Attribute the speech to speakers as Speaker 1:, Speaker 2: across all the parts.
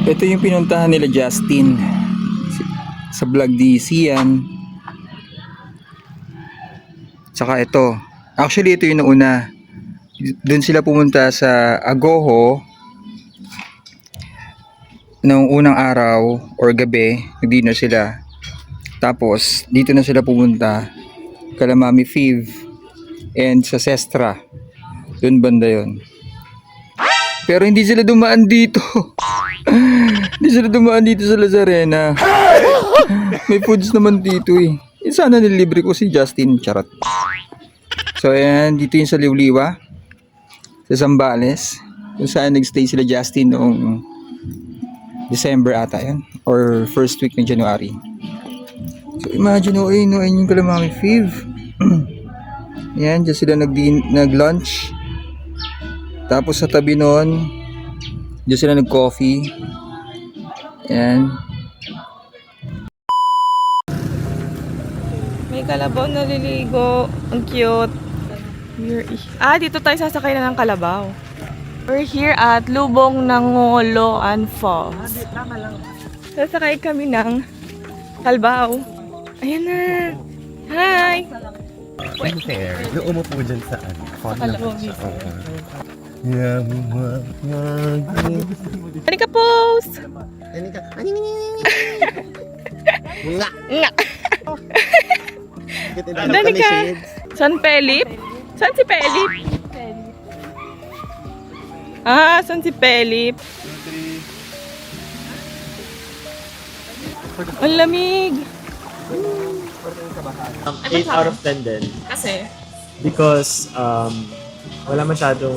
Speaker 1: Ito yung pinuntahan nila Justin sa vlog DC yan. Saka ito. Actually ito yung nauna. Doon sila pumunta sa Agoho noong unang araw or gabi. Nag-dinner sila. Tapos dito na sila pumunta kala Mami Fiv and sa Sestra. Doon banda yun. Pero hindi sila dumaan dito. Hindi sila dumaan dito sa Lazarena. May foods naman dito eh. Sana nilibre ko si Justin. Charot. So ayan, dito yung sa Liwliwa, sa Zambales, kung saan nagstay sila Justin noong December ata yun, or first week ng January. So imagine o ayun yung kalamami Fiv. Ayan, dyan sila nag-lunch. Tapos sa tabi nun, dyan sila nag-coffee. Ayan.
Speaker 2: May kalabaw na liligo. Ang cute. Dito tayo sasakay na ng kalabaw. We're here at Lubong Nangoloan Falls. Sasakay kami ng kalabaw. Ayan na. Hi!
Speaker 3: Fair. Yung umupo dyan sa ano.
Speaker 2: Kalabaw mismo. Halika pose! Nga! Nga! Dali ka! San Pelip? San si Pelip? San si Pelip? Ang lamig!
Speaker 4: 8 out of 10 din.
Speaker 2: Kasi?
Speaker 4: Because wala masyadong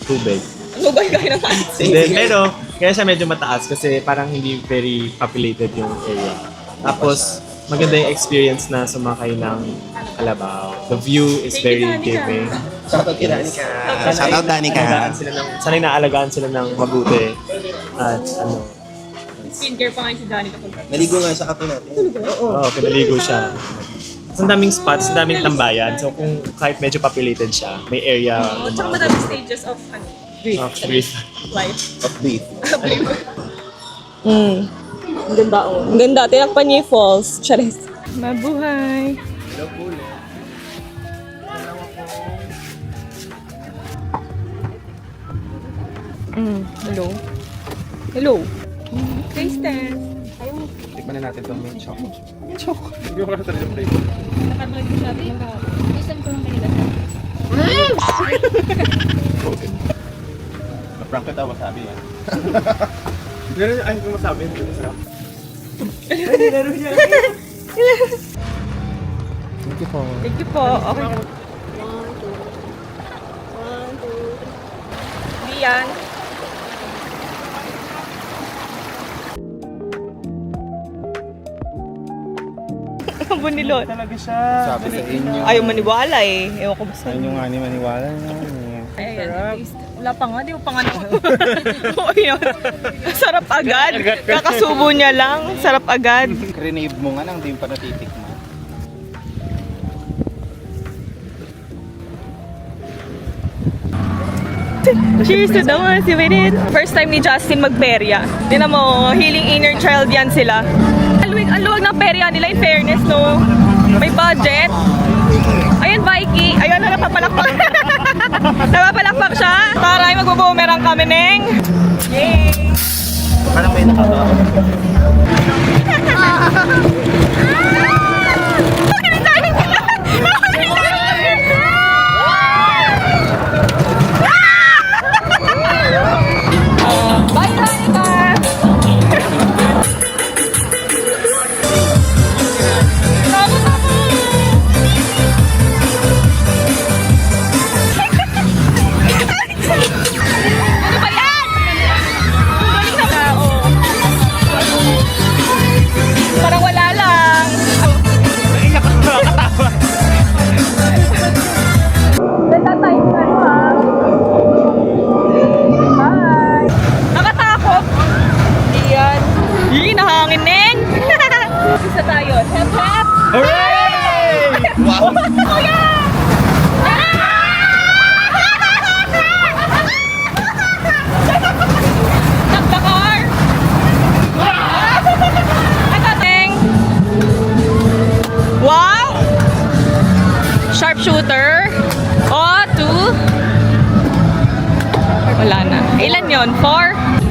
Speaker 4: tubig.
Speaker 2: Ano ba yung ng pansin?
Speaker 4: Then, pero, kaya siya medyo mataas kasi parang hindi very populated yung area. Tapos, maganda yung experience na sumakay ng kalabaw. The view is very giving.
Speaker 3: Shoutout kay Danica. Shoutout Danica.
Speaker 4: Sanay naalagaan sila ng mabuti. At ano,
Speaker 2: Skincare pa ngayon si Danny kapag.
Speaker 3: Naligo nga sa kape natin.
Speaker 4: oo, pinaligo siya. Ang daming spots, ang daming tambayan. So kung kahit medyo populated siya, may area.
Speaker 2: Tsaka madaming stages of
Speaker 4: Grief.
Speaker 2: life.
Speaker 3: Of beef.
Speaker 2: Ang ganda oh. Ang ganda. Tinakpan niya yung falls. Charis. Mabuhay. Hello. Hello. Taste test.
Speaker 3: Tikman na natin itong main choco.
Speaker 2: Nakabalik ko siya. Listen ko lang kanila.
Speaker 3: Na-prank ka tawa sabi yan.
Speaker 4: Meron ay kung masabi ito sa.
Speaker 3: Thank you po.
Speaker 2: Thank you po. Okay. 1, 2, 3. Diyan. Ang bunilot.
Speaker 4: Talaga siya.
Speaker 3: Sabi sa inyo.
Speaker 2: Ayaw maniwala eh. Ewan ko ba sa'yo.
Speaker 3: Ayun yung nga ni maniwala na.
Speaker 2: Ayan, wala pa nga, di mo pa nga Oo, yun. Sarap agad. Kakasubo niya lang, sarap agad.
Speaker 3: Renave mo nga nang di pa natitikman.
Speaker 2: Cheers to the ones who made it. First time ni Justin magperya. Tingnan mo, healing inner child yan sila. Ang luwag ng perya nila, in fairness, no? May budget. Ayun, Vikey. Ayun na, napapalakpak. Napapalakpak siya. Taray, magbo-boomerang kami, Neng. Yay!
Speaker 3: Parang may nakatawa.
Speaker 2: Bye, Danica! Ano ba yan? Balik na tao. Parang wala lang. shooter. O, 2. Wala na. Ilan yon? 4?